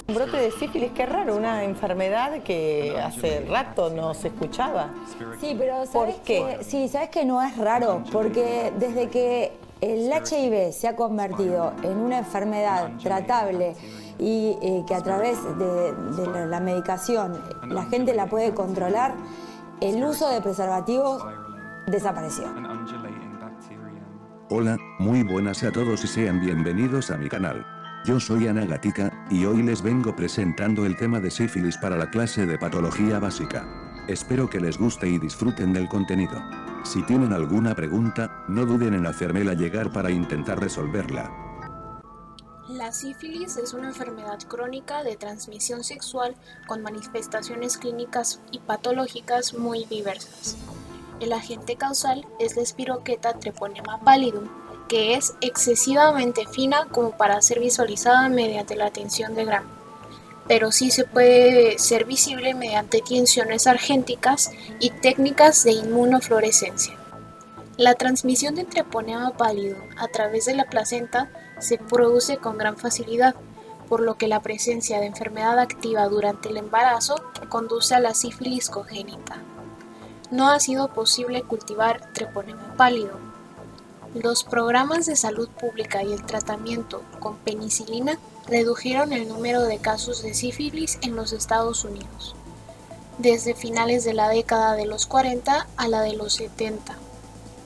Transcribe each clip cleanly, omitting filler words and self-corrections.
Un brote de sífilis, qué raro, una enfermedad que hace rato no se escuchaba. Sí, pero ¿Por ¿sabes qué? que sí, sabes que no es raro? Porque desde que el HIV se ha convertido en una enfermedad tratable y que a través de la medicación la gente la puede controlar, el uso de preservativos desapareció. Hola, muy buenas a todos y sean bienvenidos a mi canal. Yo soy Ana Gatica, y hoy les vengo presentando el tema de sífilis para la clase de patología básica. Espero que les guste y disfruten del contenido. Si tienen alguna pregunta, no duden en hacérmela llegar para intentar resolverla. La sífilis es una enfermedad crónica de transmisión sexual con manifestaciones clínicas y patológicas muy diversas. El agente causal es la Espiroqueta treponema pallidum, que es excesivamente fina como para ser visualizada mediante la tinción de Gram, pero sí se puede ser visible mediante tinciones argénticas y técnicas de inmunofluorescencia. La transmisión de treponema pallidum a través de la placenta se produce con gran facilidad, por lo que la presencia de enfermedad activa durante el embarazo conduce a la sífilis congénita. No ha sido posible cultivar treponema pallidum. Los programas de salud pública y el tratamiento con penicilina redujeron el número de casos de sífilis en los Estados Unidos, desde finales de la década de los 40 a la de los 70.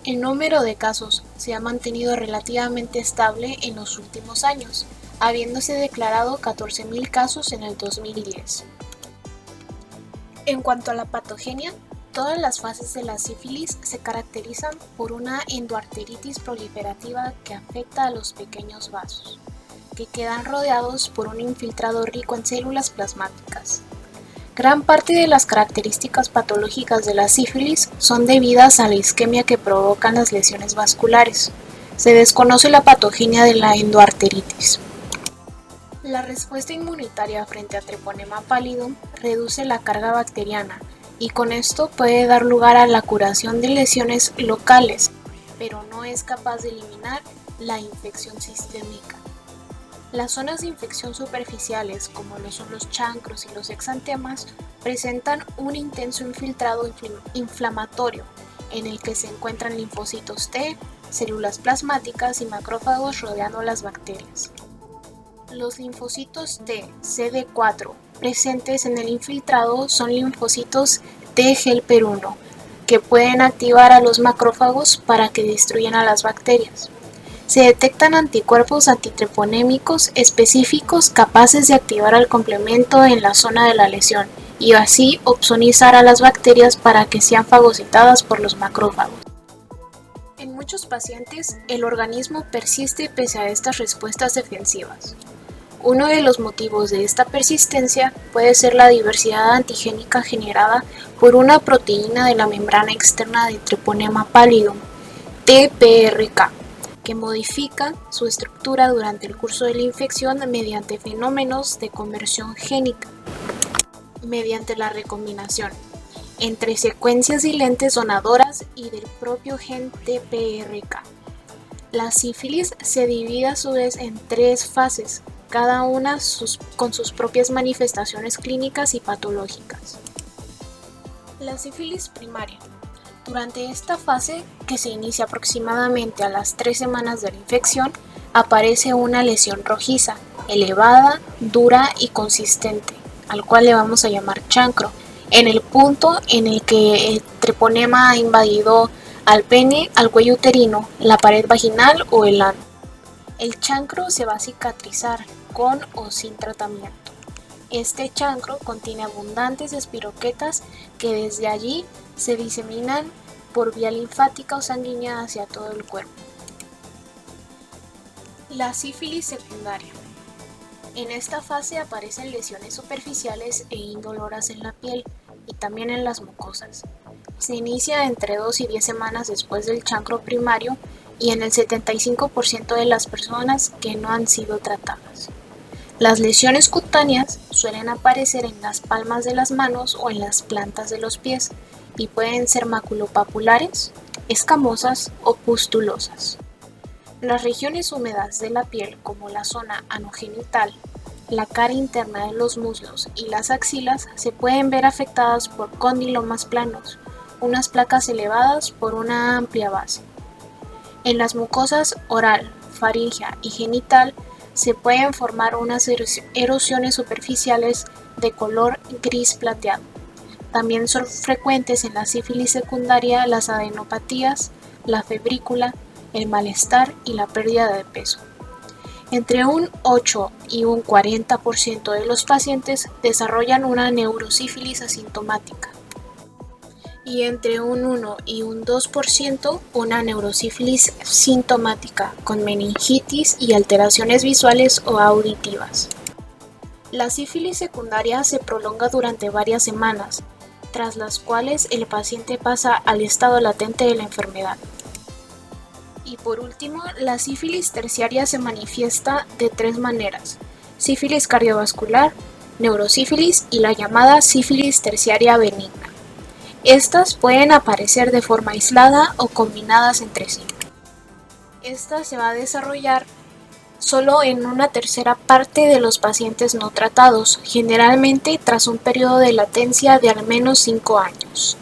El número de casos se ha mantenido relativamente estable en los últimos años, habiéndose declarado 14.000 casos en el 2010. En cuanto a la patogenia, todas las fases de la sífilis se caracterizan por una endoarteritis proliferativa que afecta a los pequeños vasos, que quedan rodeados por un infiltrado rico en células plasmáticas. Gran parte de las características patológicas de la sífilis son debidas a la isquemia que provocan las lesiones vasculares. Se desconoce la patogenia de la endoarteritis. La respuesta inmunitaria frente a treponema pallidum reduce la carga bacteriana y con esto puede dar lugar a la curación de lesiones locales, pero no es capaz de eliminar la infección sistémica. Las zonas de infección superficiales, como lo son los chancros y los exantemas, presentan un intenso infiltrado inflamatorio en el que se encuentran linfocitos T, células plasmáticas y macrófagos rodeando las bacterias. Los linfocitos T CD4 presentes en el infiltrado son linfocitos T helper 1, que pueden activar a los macrófagos para que destruyan a las bacterias. Se detectan anticuerpos antitreponémicos específicos capaces de activar al complemento en la zona de la lesión y así opsonizar a las bacterias para que sean fagocitadas por los macrófagos. En muchos pacientes, el organismo persiste pese a estas respuestas defensivas. Uno de los motivos de esta persistencia puede ser la diversidad antigénica generada por una proteína de la membrana externa de treponema pallidum, TPRK, que modifica su estructura durante el curso de la infección mediante fenómenos de conversión génica, mediante la recombinación entre secuencias silentes donadoras y del propio gen TPRK. La sífilis se divide a su vez en 3 fases, cada una con sus propias manifestaciones clínicas y patológicas. La sífilis primaria. Durante esta fase, que se inicia aproximadamente a las 3 semanas de la infección, aparece una lesión rojiza, elevada, dura y consistente, al cual le vamos a llamar chancro, en el punto en el que el treponema ha invadido al pene, al cuello uterino, la pared vaginal o el ano. El chancro se va a cicatrizar con o sin tratamiento. Este chancro contiene abundantes espiroquetas que desde allí se diseminan por vía linfática o sanguínea hacia todo el cuerpo. La sífilis secundaria. En esta fase aparecen lesiones superficiales e indoloras en la piel y también en las mucosas. Se inicia entre 2 y 10 semanas después del chancro primario y en el 75% de las personas que no han sido tratadas. Las lesiones cutáneas suelen aparecer en las palmas de las manos o en las plantas de los pies y pueden ser maculopapulares, escamosas o pustulosas. Las regiones húmedas de la piel, como la zona anogenital, la cara interna de los muslos y las axilas se pueden ver afectadas por condilomas planos, unas placas elevadas por una amplia base. En las mucosas oral, faríngea y genital se pueden formar unas erosiones superficiales de color gris plateado. También son frecuentes en la sífilis secundaria las adenopatías, la febrícula, el malestar y la pérdida de peso. Entre un 8 y un 40% de los pacientes desarrollan una neurosífilis asintomática y entre un 1 y un 2% una neurosífilis sintomática con meningitis y alteraciones visuales o auditivas. La sífilis secundaria se prolonga durante varias semanas, tras las cuales el paciente pasa al estado latente de la enfermedad. Y por último, la sífilis terciaria se manifiesta de 3 maneras: sífilis cardiovascular, neurosífilis y la llamada sífilis terciaria benigna. Estas pueden aparecer de forma aislada o combinadas entre sí. Esta se va a desarrollar solo en una tercera parte de los pacientes no tratados, generalmente tras un periodo de latencia de al menos 5 años.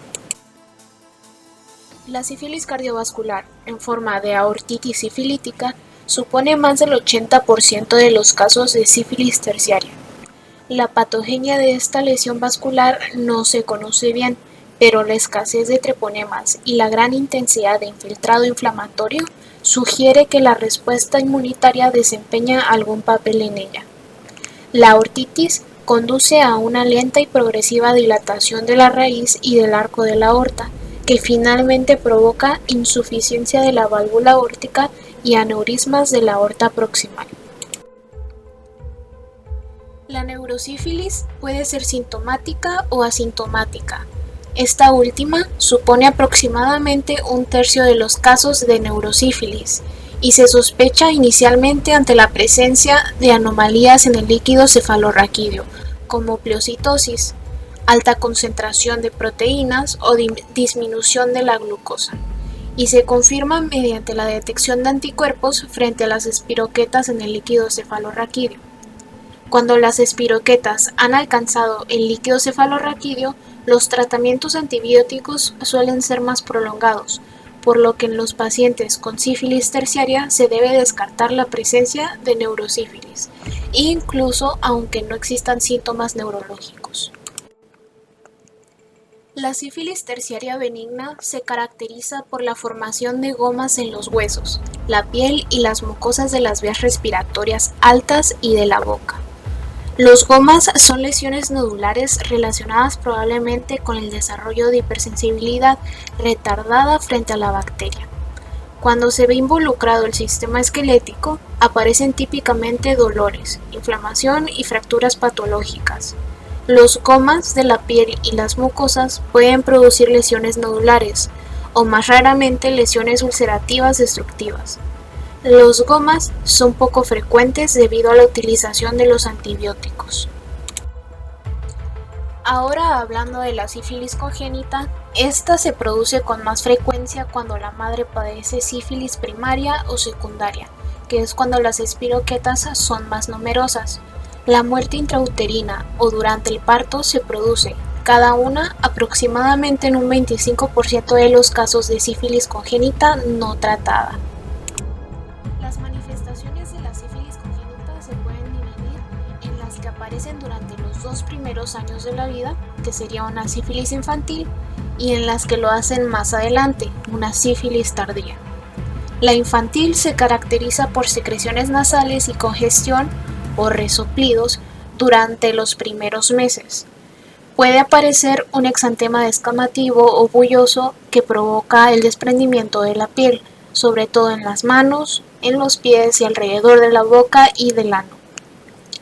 La sífilis cardiovascular, en forma de aortitis sifilítica, supone más del 80% de los casos de sífilis terciaria. La patogenia de esta lesión vascular no se conoce bien, pero la escasez de treponemas y la gran intensidad de infiltrado inflamatorio sugiere que la respuesta inmunitaria desempeña algún papel en ella. La aortitis conduce a una lenta y progresiva dilatación de la raíz y del arco de la aorta, que finalmente provoca insuficiencia de la válvula aórtica y aneurismas de la aorta proximal. La neurosífilis puede ser sintomática o asintomática. Esta última supone aproximadamente un tercio de los casos de neurosífilis y se sospecha inicialmente ante la presencia de anomalías en el líquido cefalorraquídeo, como pleocitosis, alta concentración de proteínas o disminución de la glucosa, y se confirma mediante la detección de anticuerpos frente a las espiroquetas en el líquido cefalorraquídeo. Cuando las espiroquetas han alcanzado el líquido cefalorraquídeo, los tratamientos antibióticos suelen ser más prolongados, por lo que en los pacientes con sífilis terciaria se debe descartar la presencia de neurosífilis, incluso aunque no existan síntomas neurológicos. La sífilis terciaria benigna se caracteriza por la formación de gomas en los huesos, la piel y las mucosas de las vías respiratorias altas y de la boca. Los gomas son lesiones nodulares relacionadas probablemente con el desarrollo de hipersensibilidad retardada frente a la bacteria. Cuando se ve involucrado el sistema esquelético, aparecen típicamente dolores, inflamación y fracturas patológicas. Los gomas de la piel y las mucosas pueden producir lesiones nodulares, o más raramente lesiones ulcerativas destructivas. Los gomas son poco frecuentes debido a la utilización de los antibióticos. Ahora hablando de la sífilis congénita, esta se produce con más frecuencia cuando la madre padece sífilis primaria o secundaria, que es cuando las espiroquetas son más numerosas. La muerte intrauterina o durante el parto se produce, cada una aproximadamente en un 25% de los casos de sífilis congénita no tratada. Las manifestaciones de la sífilis congénita se pueden dividir en las que aparecen durante los 2 primeros años de la vida, que sería una sífilis infantil, y en las que lo hacen más adelante, una sífilis tardía. La infantil se caracteriza por secreciones nasales y congestión o resoplidos durante los primeros meses. Puede aparecer un exantema descamativo o bulloso que provoca el desprendimiento de la piel, sobre todo en las manos, en los pies y alrededor de la boca y del ano.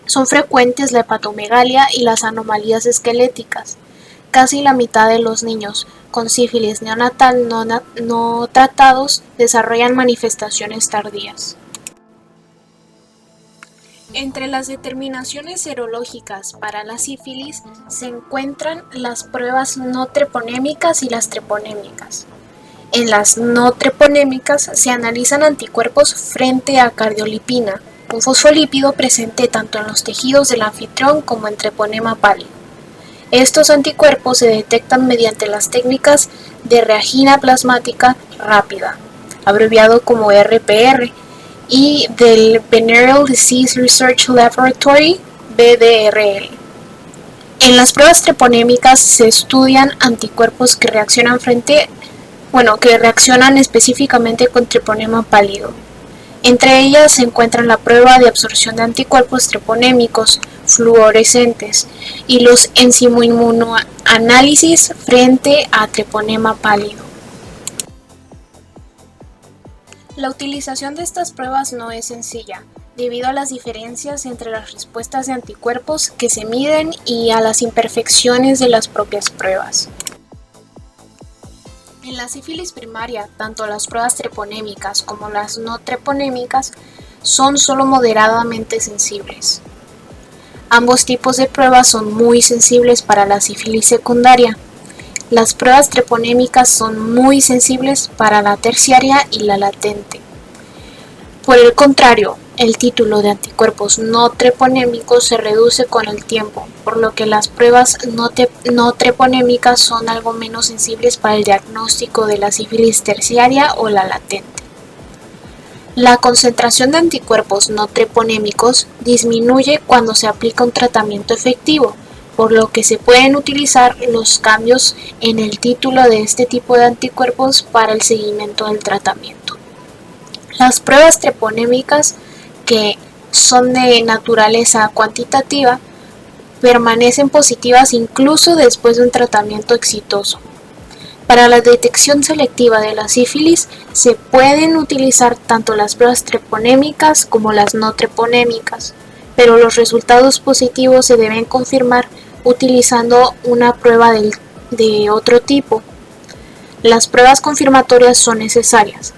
Son frecuentes la hepatomegalia y las anomalías esqueléticas. Casi la mitad de los niños con sífilis neonatal no tratados desarrollan manifestaciones tardías. Entre las determinaciones serológicas para la sífilis se encuentran las pruebas no treponémicas y las treponémicas. En las no treponémicas se analizan anticuerpos frente a cardiolipina, un fosfolípido presente tanto en los tejidos del anfitrión como en treponema pálido. Estos anticuerpos se detectan mediante las técnicas de reagina plasmática rápida, abreviado como RPR, y del Venereal Disease Research Laboratory, VDRL. En las pruebas treponémicas se estudian anticuerpos que reaccionan específicamente con treponema pálido. Entre ellas se encuentran la prueba de absorción de anticuerpos treponémicos fluorescentes y los enzimoinmunoanálisis frente a treponema pálido. La utilización de estas pruebas no es sencilla, debido a las diferencias entre las respuestas de anticuerpos que se miden y a las imperfecciones de las propias pruebas. En la sífilis primaria, tanto las pruebas treponémicas como las no treponémicas son solo moderadamente sensibles. Ambos tipos de pruebas son muy sensibles para la sífilis secundaria. Las pruebas treponémicas son muy sensibles para la terciaria y la latente. Por el contrario, el título de anticuerpos no treponémicos se reduce con el tiempo, por lo que las pruebas no treponémicas son algo menos sensibles para el diagnóstico de la sífilis terciaria o la latente. La concentración de anticuerpos no treponémicos disminuye cuando se aplica un tratamiento efectivo, por lo que se pueden utilizar los cambios en el título de este tipo de anticuerpos para el seguimiento del tratamiento. Las pruebas treponémicas, que son de naturaleza cuantitativa, permanecen positivas incluso después de un tratamiento exitoso. Para la detección selectiva de la sífilis se pueden utilizar tanto las pruebas treponémicas como las no treponémicas, pero los resultados positivos se deben confirmar utilizando una prueba de otro tipo. Las pruebas confirmatorias son necesarias,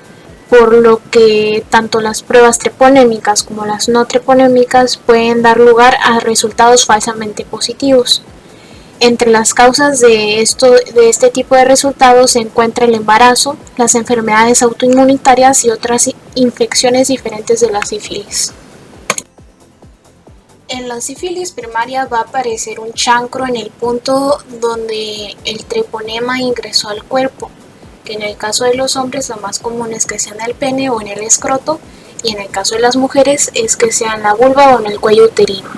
por lo que tanto las pruebas treponémicas como las no treponémicas pueden dar lugar a resultados falsamente positivos. Entre las causas de este tipo de resultados se encuentra el embarazo, las enfermedades autoinmunitarias y otras infecciones diferentes de la sífilis. En la sífilis primaria va a aparecer un chancro en el punto donde el treponema ingresó al cuerpo, que en el caso de los hombres lo más común es que sea en el pene o en el escroto, y en el caso de las mujeres es que sea en la vulva o en el cuello uterino.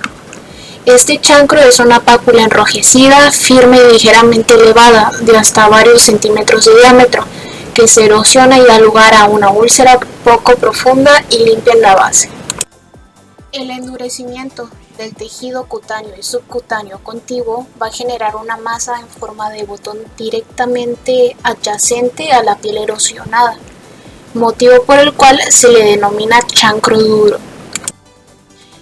Este chancro es una pápula enrojecida, firme y ligeramente elevada, de hasta varios centímetros de diámetro, que se erosiona y da lugar a una úlcera poco profunda y limpia en la base. El endurecimiento del tejido cutáneo y subcutáneo contiguo va a generar una masa en forma de botón directamente adyacente a la piel erosionada, motivo por el cual se le denomina chancro duro.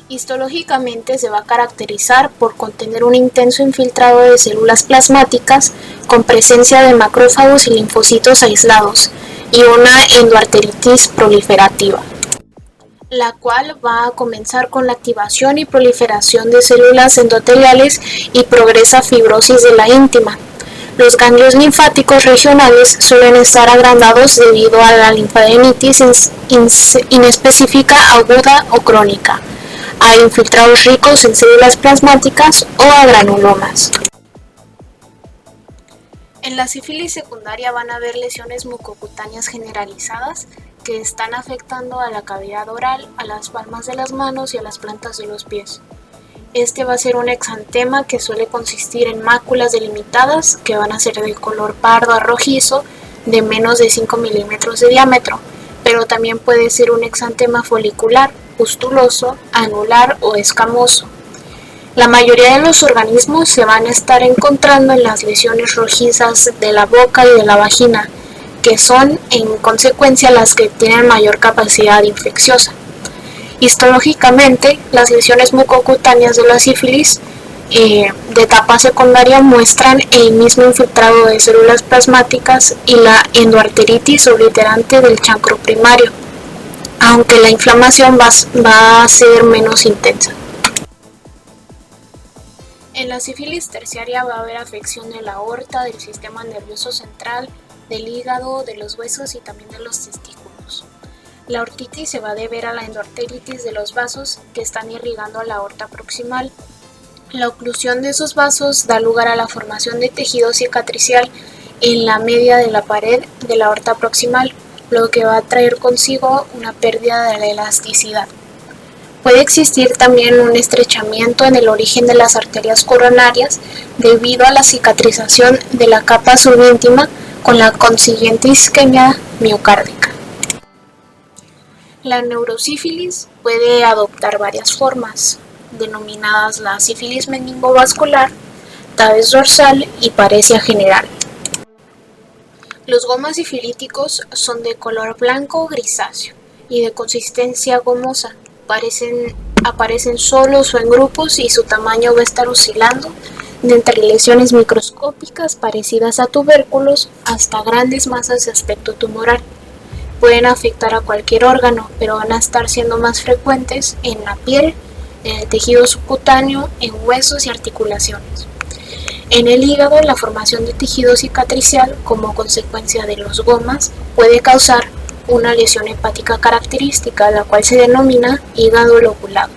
Histológicamente se va a caracterizar por contener un intenso infiltrado de células plasmáticas con presencia de macrófagos y linfocitos aislados y una endoarteritis proliferativa, la cual va a comenzar con la activación y proliferación de células endoteliales y progresa a fibrosis de la íntima. Los ganglios linfáticos regionales suelen estar agrandados debido a la linfadenitis inespecífica aguda o crónica, a infiltrados ricos en células plasmáticas o a granulomas. En la sífilis secundaria van a haber lesiones mucocutáneas generalizadas que están afectando a la cavidad oral, a las palmas de las manos y a las plantas de los pies. Este va a ser un exantema que suele consistir en máculas delimitadas que van a ser de color pardo a rojizo de menos de 5 milímetros de diámetro, pero también puede ser un exantema folicular, pustuloso, anular o escamoso. La mayoría de los organismos se van a estar encontrando en las lesiones rojizas de la boca y de la vagina, que son en consecuencia las que tienen mayor capacidad infecciosa. Histológicamente, las lesiones mucocutáneas de la sífilis de etapa secundaria muestran el mismo infiltrado de células plasmáticas y la endoarteritis obliterante del chancro primario, aunque la inflamación va a ser menos intensa. En la sífilis terciaria va a haber afección de la aorta, del sistema nervioso central, del hígado, de los huesos y también de los testículos. La ortitis se va a deber a la endoarteritis de los vasos que están irrigando la aorta proximal. La oclusión de esos vasos da lugar a la formación de tejido cicatricial en la media de la pared de la aorta proximal, lo que va a traer consigo una pérdida de la elasticidad. Puede existir también un estrechamiento en el origen de las arterias coronarias debido a la cicatrización de la capa subíntima con la consiguiente isquemia miocárdica. La neurosífilis puede adoptar varias formas, denominadas la sífilis meningovascular, tabes dorsal y paresia general. Los gomas sifilíticos son de color blanco o grisáceo y de consistencia gomosa. Aparecen solos o en grupos y su tamaño va a estar oscilando de entre lesiones microscópicas parecidas a tubérculos hasta grandes masas de aspecto tumoral. Pueden afectar a cualquier órgano, pero van a estar siendo más frecuentes en la piel, en el tejido subcutáneo, en huesos y articulaciones. En el hígado, la formación de tejido cicatricial como consecuencia de los gomas puede causar una lesión hepática característica, la cual se denomina hígado lobulado.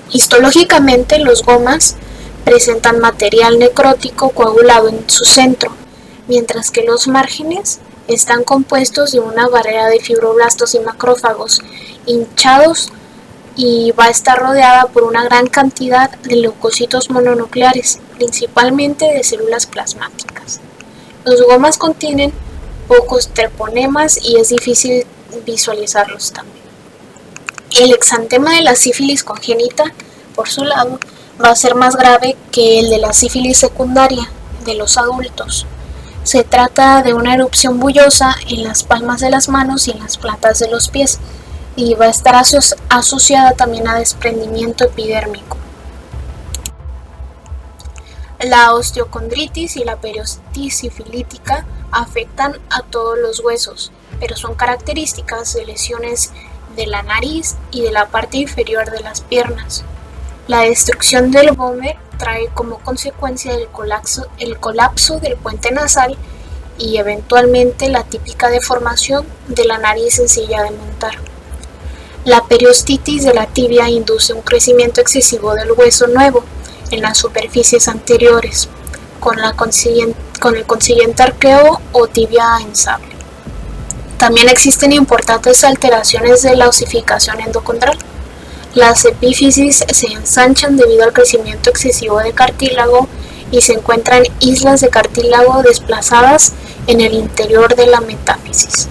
Histológicamente, los gomas presentan material necrótico coagulado en su centro, mientras que los márgenes están compuestos de una barrera de fibroblastos y macrófagos hinchados y va a estar rodeada por una gran cantidad de leucocitos mononucleares, principalmente de células plasmáticas. Los gomas contienen pocos treponemas y es difícil visualizarlos también. El exantema de la sífilis congénita, por su lado, va a ser más grave que el de la sífilis secundaria de los adultos. Se trata de una erupción bullosa en las palmas de las manos y en las plantas de los pies y va a estar asociada también a desprendimiento epidérmico. La osteocondritis y la periostitis sifilítica afectan a todos los huesos, pero son características de lesiones de la nariz y de la parte inferior de las piernas. La destrucción del vómer trae como consecuencia el colapso del puente nasal y eventualmente la típica deformación de la nariz sencilla de montar. La periostitis de la tibia induce un crecimiento excesivo del hueso nuevo en las superficies anteriores, con el consiguiente arqueo o tibia en sable. También existen importantes alteraciones de la osificación endocondral. Las epífisis se ensanchan debido al crecimiento excesivo de cartílago y se encuentran islas de cartílago desplazadas en el interior de la metáfisis.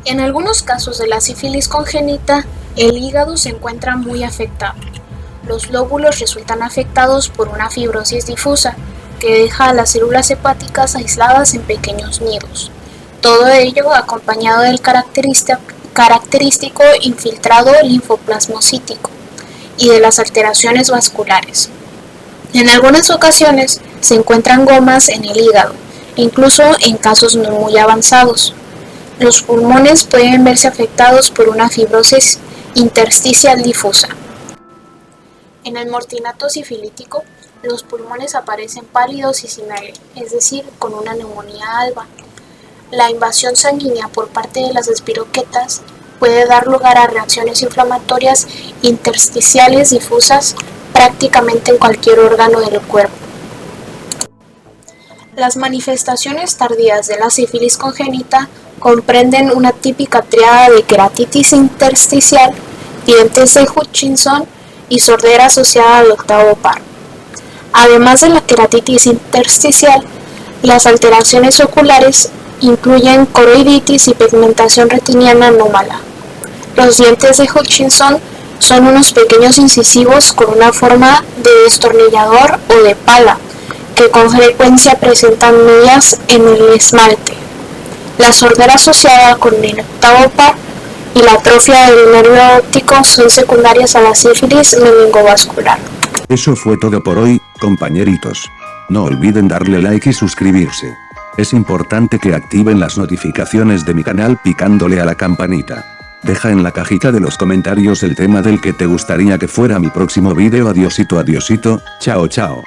En algunos casos de la sífilis congénita, el hígado se encuentra muy afectado. Los lóbulos resultan afectados por una fibrosis difusa que deja a las células hepáticas aisladas en pequeños nidos. Todo ello acompañado del característico infiltrado linfoplasmocítico y de las alteraciones vasculares. En algunas ocasiones se encuentran gomas en el hígado, incluso en casos no muy avanzados. Los pulmones pueden verse afectados por una fibrosis intersticial difusa. En el mortinato sifilítico, los pulmones aparecen pálidos y sin aire, es decir, con una neumonía alba. La invasión sanguínea por parte de las espiroquetas puede dar lugar a reacciones inflamatorias intersticiales difusas prácticamente en cualquier órgano del cuerpo. Las manifestaciones tardías de la sífilis congénita comprenden una típica triada de queratitis intersticial, dientes de Hutchinson y sordera asociada al octavo par. Además de la queratitis intersticial, las alteraciones oculares incluyen coroiditis y pigmentación retiniana anómala. Los dientes de Hutchinson son unos pequeños incisivos con una forma de destornillador o de pala, que con frecuencia presentan mellas en el esmalte. La sordera asociada con el octavo par y la atrofia del nervio óptico son secundarias a la sífilis meningovascular. Eso fue todo por hoy, compañeritos. No olviden darle like y suscribirse. Es importante que activen las notificaciones de mi canal picándole a la campanita. Deja en la cajita de los comentarios el tema del que te gustaría que fuera mi próximo vídeo. Adiosito, chao chao.